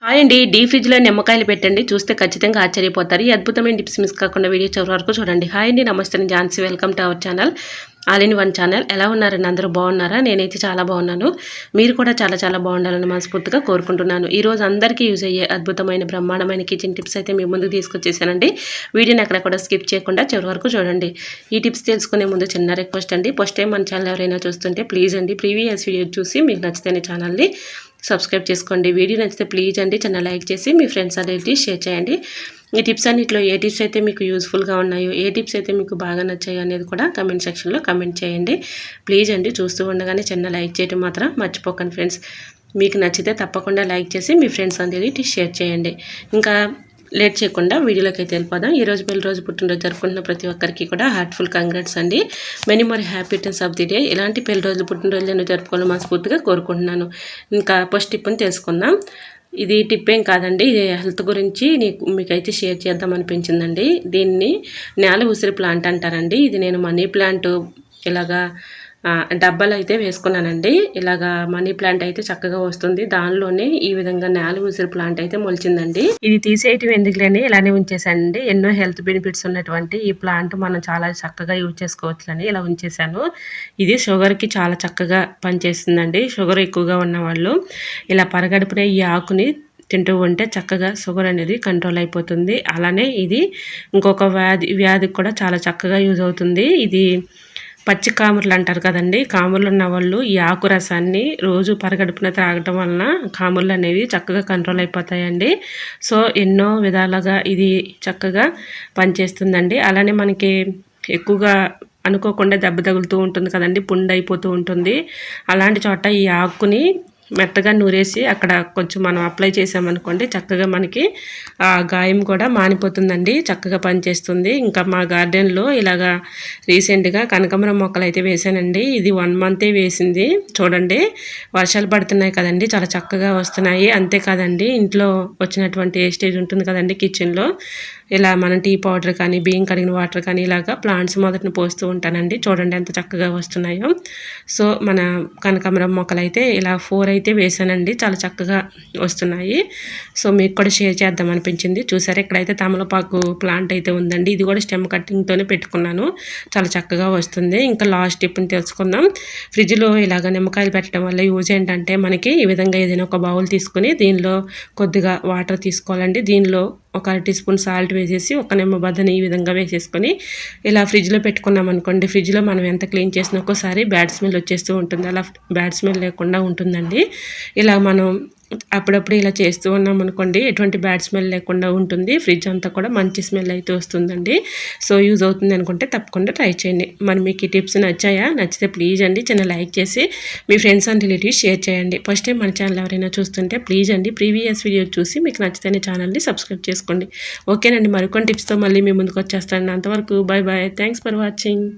Hi అండి. D ఫ్రిడ్జ్‌లో నిమ్మకాయలు పెట్టండి. చూస్తే ఖచ్చితంగా ఆశ్చర్యపోతారు. ఈ అద్భుతమైన టిప్స్ మిస్ కాకుండా వీడియో చివరి వరకు చూడండి. హాయ్ అండి. నమస్తే. నేను Jhansi. Welcome to our channel all in one channel. ఎలా ఉన్నారండి? అందరూ బాగున్నారా? నేనైతే చాలా బాగున్నాను. మీరు కూడా చాలా బాగుండాలని మనస్ఫూర్తిగా కోరుకుంటున్నాను. ఈరోజు అందరికీ యూజ్ అయ్యే అద్భుతమైన బ్రహ్మాండమైన కిచెన్ టిప్స్ అయితే మీ ముందుకు తీసుకొచ్చేసానండి. వీడియోని అక్కడ కూడా స్కిప్ చేయకుండా చివరి వరకు చూడండి. ఈ టిప్స్ తెలుసుకునే ముందు చిన్న రిక్వెస్ట్ అండి. ఫస్ట్ టైం మన ఛానల్ ఎవరైనా చూస్తుంటే ప్లీజ్ అండి ప్రీవియస్ వీడియో చూసి మీకు నచ్చితేనే ఛానల్ని సబ్స్క్రైబ్ చేసుకోండి. వీడియో నచ్చితే ప్లీజ్ అండి చిన్న లైక్ చేసి మీ ఫ్రెండ్స్ అందరికీ షేర్ చేయండి. ఈ టిప్స్ అన్నింటిలో ఏ టిప్స్ అయితే మీకు యూస్ఫుల్గా ఉన్నాయో, ఏ టిప్స్ అయితే మీకు బాగా నచ్చాయో అనేది కూడా కమెంట్ సెక్షన్లో కమెంట్ చేయండి. ప్లీజ్ అండి చూస్తూ ఉండగానే చిన్న లైక్ చేయడం మాత్రం మర్చిపోకండి ఫ్రెండ్స్. మీకు నచ్చితే తప్పకుండా లైక్ చేసి మీ ఫ్రెండ్స్ అందరికీ షేర్ చేయండి. ఇంకా లేట్ చేయకుండా వీడియోలోకి అయితే వెళ్ళిపోదాం. ఈరోజు పెళ్లి రోజు పుట్టినరోజు జరుపుకుంటున్న ప్రతి ఒక్కరికి కూడా హార్ట్ఫుల్ కంగ్రాట్స్ అండి. Many more happy returns of the day. ఇలాంటి పెళ్లి రోజులు పుట్టినరోజులను జరుపుకోవాలని మనస్ఫూర్తిగా కోరుకుంటున్నాను. ఇంకా ఫస్ట్ టిప్ని తెలుసుకుందాం. ఇది టిప్ ఏం కాదండి, ఇది హెల్త్ గురించి మీకైతే షేర్ చేద్దాం అనిపించిందండి. దీన్ని నేల ఉసిరి ప్లాంట్ అంటారండి. ఇది నేను మనీ ప్లాంట్ ఇలాగా డబ్బాలు అయితే వేసుకున్నానండి. ఇలాగా మనీ ప్లాంట్ అయితే చక్కగా వస్తుంది. దానిలోనే ఈ విధంగా నేల ఉసిరి ప్లాంట్ అయితే మొలిచిందండి. ఇది తీసేయటం ఎందుకులేని ఇలానే ఉంచేసానండి. ఎన్నో హెల్త్ బెనిఫిట్స్ ఉన్నటువంటి ఈ ప్లాంట్ మనం చాలా చక్కగా యూజ్ చేసుకోవచ్చులని ఇలా ఉంచేసాను. ఇది షుగర్కి చాలా చక్కగా పనిచేస్తుందండి. షుగర్ ఎక్కువగా ఉన్నవాళ్ళు ఇలా పరగడుపునే ఈ ఆకుని తింటూ ఉంటే చక్కగా షుగర్ అనేది కంట్రోల్ అయిపోతుంది. అలానే ఇది ఇంకొక వ్యాధికి కూడా చాలా చక్కగా యూజ్ అవుతుంది. ఇది పచ్చి కాముర్లు అంటారు కదండి. కాముర్లు ఉన్న వాళ్ళు ఈ ఆకు రసాన్ని రోజు పరగడుపున త్రాగటం వలన కాముర్లు అనేవి చక్కగా కంట్రోల్ అయిపోతాయండి. సో ఎన్నో విధాలుగా ఇది చక్కగా పనిచేస్తుందండి. అలానే మనకి ఎక్కువగా అనుకోకుండా దెబ్బ తగులుతూ ఉంటుంది కదండి, పుండు అయిపోతూ ఉంటుంది. అలాంటి చోట ఈ ఆకుని మెత్తగా నూరేసి అక్కడ కొంచెం మనం అప్లై చేసామనుకోండి చక్కగా మనకి ఆ గాయం కూడా మానిపోతుందండి. చక్కగా పనిచేస్తుంది. ఇంకా మా గార్డెన్లో ఇలాగా రీసెంట్గా కనకాంబరం మొక్కలు అయితే వేసానండి. ఇది 1 మంతే వేసింది. చూడండి వర్షాలు పడుతున్నాయి కదండి, చాలా చక్కగా వస్తున్నాయి. అంతేకాదండి ఇంట్లో వచ్చినటువంటి వేస్టేజ్ ఉంటుంది కదండి కిచెన్లో, ఇలా మనం టీ పౌడర్ కానీ బియ్యం కడిగిన వాటర్ కానీ ఇలాగా ప్లాంట్స్ మొదటిని పోస్తూ ఉంటానండి. చూడండి ఎంత చక్కగా వస్తున్నాయో. సో మన కనకాంబరం మొక్కలు అయితే ఇలా 4 అయితే వేసానండి. చాలా చక్కగా వస్తున్నాయి. సో మీకు కూడా షేర్ చేద్దాం అనిపించింది. చూసారా ఇక్కడైతే తమలపాకు ప్లాంట్ అయితే ఉందండి. ఇది కూడా స్టెమ్ కట్టింగ్తోనే పెట్టుకున్నాను. చాలా చక్కగా వస్తుంది. ఇంకా లాస్ట్ టిప్ని తెలుసుకుందాం. ఫ్రిడ్జ్లో ఇలాగ నిమ్మకాయలు పెట్టడం వల్ల యూజ్ ఏంటంటే మనకి ఈ విధంగా ఏదైనా ఒక బౌల్ తీసుకుని దీనిలో కొద్దిగా వాటర్ తీసుకోవాలండి. దీనిలో ఒక 1 టీ స్పూన్ సాల్ట్ వేసేసి ఒక నిమ్మబద్దని ఈ విధంగా వేసేసుకొని ఇలా ఫ్రిడ్జ్లో పెట్టుకున్నాం అనుకోండి, ఫ్రిడ్జ్లో మనం ఎంత క్లీన్ చేసినా ఒక్కోసారి బ్యాడ్ స్మెల్ వచ్చేస్తూ ఉంటుంది. అలా బ్యాడ్ స్మెల్ లేకుండా ఉంటుందండి. ఇలా మనం అప్పుడప్పుడు ఇలా చేస్తూ ఉన్నాం అనుకోండి ఎటువంటి బ్యాడ్ స్మెల్ లేకుండా ఉంటుంది. ఫ్రిడ్జ్ అంతా కూడా మంచి స్మెల్ అయితే వస్తుందండి. సో యూజ్ అవుతుంది అనుకుంటే తప్పకుండా ట్రై చేయండి. మరి మీకు ఈ టిప్స్ నచ్చాయా? నచ్చితే ప్లీజ్ అండి చిన్న లైక్ చేసి మీ ఫ్రెండ్స్ అండ్ రిలేటివ్స్ షేర్ చేయండి. ఫస్ట్ టైం మన ఛానల్ ఎవరైనా చూస్తుంటే ప్లీజ్ అండి ప్రీవియస్ వీడియో చూసి మీకు నచ్చితేనే ఛానల్ని సబ్స్క్రైబ్ చేసుకోండి. ఓకేనండి, మరికొన్ని టిప్స్తో మళ్ళీ మీ ముందుకు వచ్చేస్తాను. అంతవరకు bye bye. Thanks for watching.